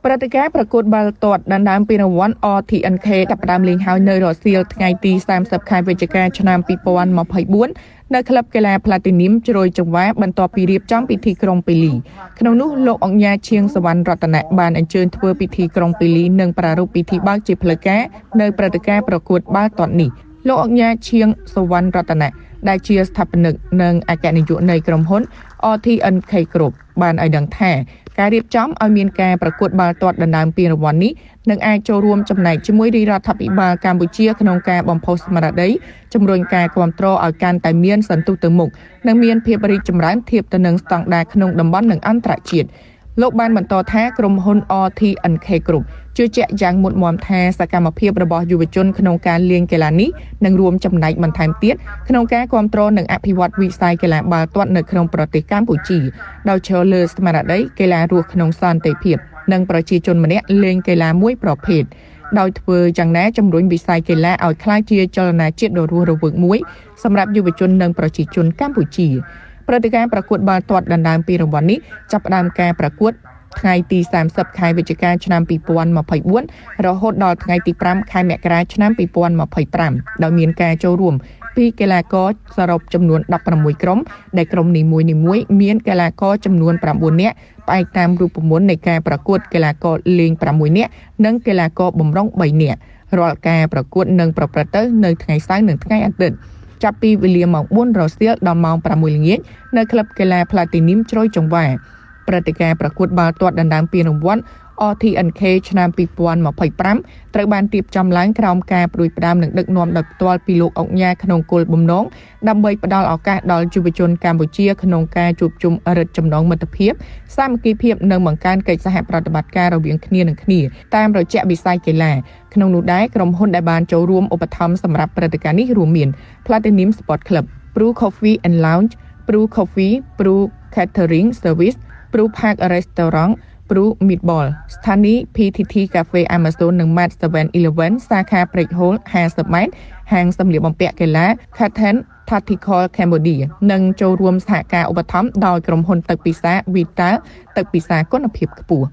ព្រឹត្តិការណ៍ប្រកួតបាល់ទាត់ដណ្ដើមពានរង្វាន់ RTNK ចាប់ផ្ដើមលេងហើយនៅរសៀលថ្ងៃទី30ខែវិច្ឆិកាឆ្នាំ2024នៅក្លឹបកីឡា Platinum ជ្រោយចង្វាបន្ទាប់ពីរៀបចំពិធីក្រុងប៉េលីក្នុងនោះលោកអង្គញាឈៀងសវណ្ណរតនៈបានអញ្ជើញធ្វើពិធីក្រុងប៉េលីនិងប្រារព្ធពិធីបើកជាផ្លូវការនៅព្រឹត្តិការណ៍ប្រកួតបាល់ទាត់នេះលោកអង្គញាឈៀងសវណ្ណរតនៈដែលជាស្ថាបនិកនិងអគ្គនាយកនៃក្រុមហ៊ុន RTNK Group បានឲ្យដឹងថាការរៀបចំឲ្យមានការប្រកួតបាល់ទាត់ដណ្ដើមពានរង្វាន់នេះនឹងអាចចូលរួមចំណែកជាមួយរាជរដ្ឋាភិបាលកម្ពុជាក្នុងការបំផុសស្មារតីជំរុញការគាំទ្រឲ្យកាន់តែមានសន្ទុះទៅមុខនិងមានភាពរីកចម្រើនធៀបទៅនឹងស្តង់ដារក្នុងតំបន់និងអន្តរជាតិលោកបានបន្តថាក្រុមហ៊ុន RTNK Group ជឿជាក់យ៉ាងមុតមាំថាសកម្មភាពរបស់យុវជនក្នុងការលេងកីឡានេះនឹងរួមចំណែកបន្ថែមទៀតក្នុងការគាំទ្រនិងអភិវឌ្ឍវិស័យកីឡាបាល់ទាត់នៅក្នុងប្រទេសកម្ពុជាដោយឈរលើស្មារតីកីឡារស់ក្នុងសន្តិភាពនិងប្រជាជនម្នាក់លេងកីឡាមួយប្រភេទដោយធ្វើយ៉ាងណាជំរុញវិស័យកីឡាឲ្យក្លាយជាចលនាជាតិដ៏រស់រវើកមួយសម្រាប់យុវជននិងប្រជាជនកម្ពុជាព្រឹត្តិការណ៍ប្រកួតបាល់ទាត់ដណ្ដើមពានរង្វាន់នេះចាប់ផ្ដើមការប្រកួតថ្ងៃទី30ខែវិច្ឆិកាឆ្នាំ2024រហូតដល់ថ្ងៃទី5ខែមករាឆ្នាំ2025ដោយមានការចូលរួមពីកីឡាករសរុបចំនួន16ក្រុមដែលក្រុមនីមួយៗមានកីឡាករចំនួន9នាក់ផ្អែកតាមរូបមន្តនៃការប្រកួតកីឡាករលេង6នាក់និងកីឡាករបម្រុង3នាក់រាល់ការប្រកួតនឹងប្រព្រឹត្តទៅនៅថ្ងៃសៅរ៍និងថ្ងៃអាទិត្យចាប់ពីវេលាម៉ោង4រសៀលដល់ម៉ោង6ល្ងាចនៅក្លឹបកីឡា Platinum ជ្រោយចង្វាព្រឹត្តិការណ៍ប្រកួតបាល់ទាត់ដណ្ដើមពានរង្វាន់ RTNK ឆ្នាំ2025ត្រូវបានរៀបចំឡើងក្រោមការព្រួយផ្ដាំនិងដឹកនាំដោយផ្ទាល់ពីលោកអង្គញាក្នុងគោលបំណងដើម្បីផ្ដល់ឱកាសដល់យុវជនកម្ពុជាក្នុងការជួបជុំរឹតចំណងមិត្តភាពសាមគ្គីភាពនិងបង្កើនកិច្ចសហប្រតិបត្តិការរវាងគ្នានឹងគ្នាតាមរយៈវិស័យកីឡាក្នុងនោះដែរក្រុមហ៊ុនដែលបានចូលរួមឧបត្ថម្ភសម្រាប់ព្រឹត្តិការណ៍នេះរួមមាន Platinum Sport Club, Brew Coffee and Lounge, Brew Coffee, Brew Catering Service, Brew Park Restaurant, Brew Meatball ស្ថានីយ៍ PTT Cafe Amazon និង Mart 7-Eleven សាខា Brick Hole 50 ម៉ែត្រហាងសម្លៀកបំពាក់កីឡា Cotton Tactical Cambodia និងចូលរួមសហការឧបត្ថម្ភដោយក្រុមហ៊ុនទឹកពិសា Vital ទឹកពិសាគុណភាពខ្ពស់